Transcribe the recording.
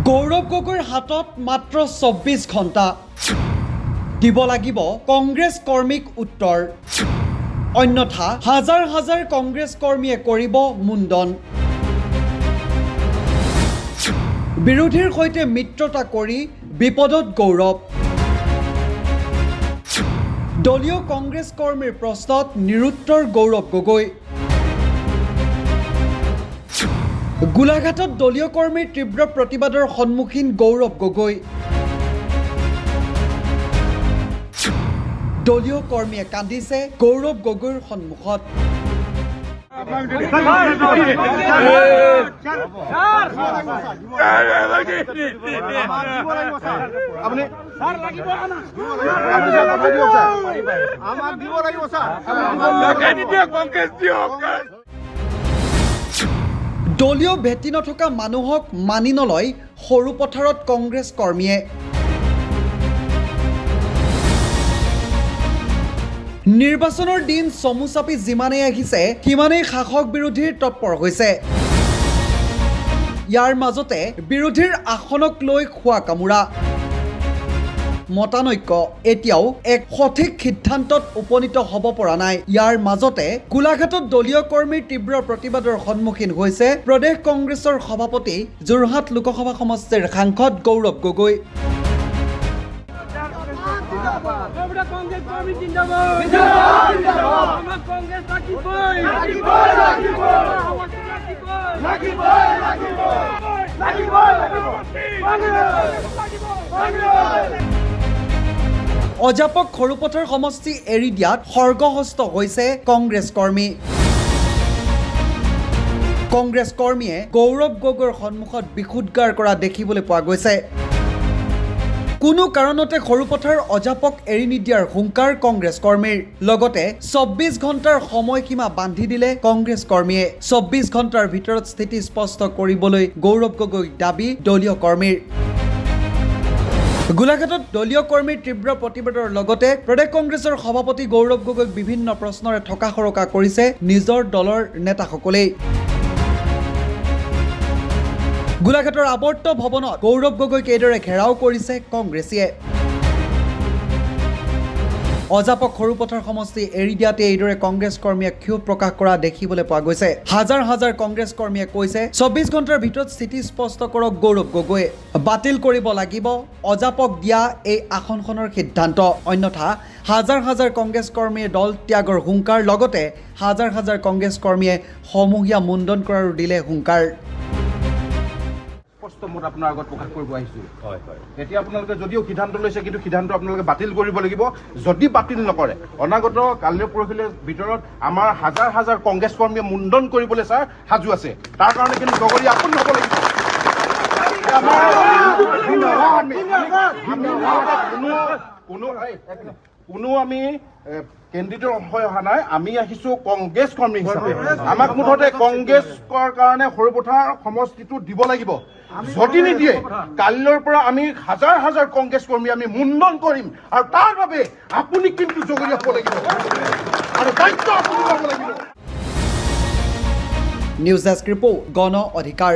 গৌৰৱ গগৈৰ হাতত মাত্ৰ ২৪ ঘণ্টা দিব লাগিব কংগ্ৰেছ কৰ্মীক উত্তৰ অন্যথা হাজাৰ হাজাৰ কংগ্ৰেছ কৰ্মীয়ে কৰিব মুণ্ডন বিৰোধীৰ সৈতে মিত্ৰতা কৰি বিপদত গৌৰৱ দলীয় কংগ্ৰেছ কৰ্মীৰ প্ৰশ্নত নিৰুত্তৰ গৌৰৱ গগৈ গোলাঘাটত দলীয় কৰ্মীৰ তীব্ৰ প্ৰতিবাদৰ সন্মুখীন গৌৰৱ গগৈ দলীয় কৰ্মীয়ে কান্দিছে গৌৰৱ গগৈৰ সন্মুখত দলীয় ভেটি নথকা মানুহক মানি নলয় সৰু পথাৰত কংগ্ৰেছ কৰ্মীয়ে নিৰ্বাচনৰ দিন চমু চাপি যিমানেই আহিছে সিমানেই শাসক বিৰোধীৰ তৎপৰ হৈছে ইয়াৰ মাজতে বিৰোধীৰ আসনক লৈ খোৱা কামোৰা মতানৈক্য এতিয়াও এক সঠিক সিদ্ধান্তত উপনীত হ'ব পৰা নাই ইয়াৰ মাজতে গোলাঘাটত দলীয় কৰ্মীৰ তীব্ৰ প্ৰতিবাদৰ সন্মুখীন হৈছে প্ৰদেশ কংগ্ৰেছৰ সভাপতি যোৰহাট লোকসভা সমষ্টিৰ সাংসদ গৌৰৱ গগৈ অজাপক সৰুপথাৰ সমষ্টি এৰি দিয়াত সৰ্গহস্ত হৈছে কংগ্ৰেছ কৰ্মী কংগ্ৰেছ কৰ্মীয়ে গৌৰৱ গগৈৰ সন্মুখত বিশুদ্ধাৰ কৰা দেখিবলৈ পোৱা গৈছে কোনো কাৰণতে সৰুপথাৰ অজাপক এৰি নিদিয়াৰ হুংকাৰ কংগ্ৰেছ কৰ্মীৰ লগতে ২৪ ঘণ্টাৰ সময়সীমা বান্ধি দিলে কংগ্ৰেছ কৰ্মীয়ে ২৪ ঘণ্টাৰ ভিতৰত স্থিতি স্পষ্ট কৰিবলৈ গৌৰৱ গগৈ দাবী দলীয় কৰ্মীৰ গোলাঘাটত দলীয় কৰ্মীৰ তীব্ৰ প্ৰতিবাদৰ লগতে প্ৰদেশ কংগ্ৰেছৰ সভাপতি গৌৰৱ গগৈক বিভিন্ন প্ৰশ্নৰে থকা সৰকা কৰিছে নিজৰ দলৰ নেতাসকলেই গোলাঘাটৰ আৱৰ্ত ভৱনত গৌৰৱ গগৈক এইদৰে ঘেৰাও কৰিছে কংগ্ৰেছীয়ে অজাপক সৰুপথাৰ সমষ্টি এৰি দিয়াতে এইদৰে কংগ্ৰেছ কৰ্মীয়ে ক্ষোভ প্ৰকাশ কৰা দেখিবলৈ পোৱা গৈছে হাজাৰ হাজাৰ কংগ্ৰেছ কৰ্মীয়ে কৈছে ২৪ ঘণ্টাৰ ভিতৰত স্থিতি স্পষ্ট কৰক গৌৰৱ গগৈয়ে বাতিল কৰিব লাগিব অজাপক দিয়া এই আসনখনৰ সিদ্ধান্ত অন্যথা হাজাৰ হাজাৰ কংগ্ৰেছ কৰ্মীয়ে দল ত্যাগৰ হুংকাৰ লগতে হাজাৰ হাজাৰ কংগ্ৰেছ কৰ্মীয়ে সমূহীয়া মুণ্ডন কৰাৰো দিলে হুংকাৰ মত আপোনাৰ আগত প্ৰকাশ কৰিব আহিছোঁ এতিয়া আপোনালোকে যদিও সিদ্ধান্ত লৈছে কিন্তু সিদ্ধান্ত আপোনালোকে বাতিল কৰিব লাগিব যদি বাতিল নকৰে অনাগত কালিৰ পৰহিলৈ ভিতৰত আমাৰ হাজাৰ হাজাৰ কংগ্ৰেছ কৰ্মীয়ে মুণ্ডন কৰিবলৈ ছাৰ সাজু আছে তাৰ কাৰণে কিন্তু জগৰী আপোন হ'ব লাগিব কোনো আমি কেন্দ্ৰিত হৈ অহা নাই আমি আহিছো কংগ্ৰেছ কৰ্মী হিচাপে আমাক মুঠতে কংগ্ৰেছৰ কাৰণে সৰুপথাৰ সমষ্টিটো দিব লাগিব যদি নিদিয়ে কালিৰ পৰা আমি হাজাৰ হাজাৰ কংগ্ৰেছ কৰ্মী আমি মুণ্ডন কৰিম আৰু তাৰ বাবে আপুনি কিন্তু জগৰীয়া হ'ব লাগিব আৰু দায়িত্ব আপুনি ল'ব লাগিব নিউজ ডেস্ক ৰিপৰ্ট গণ অধিকাৰ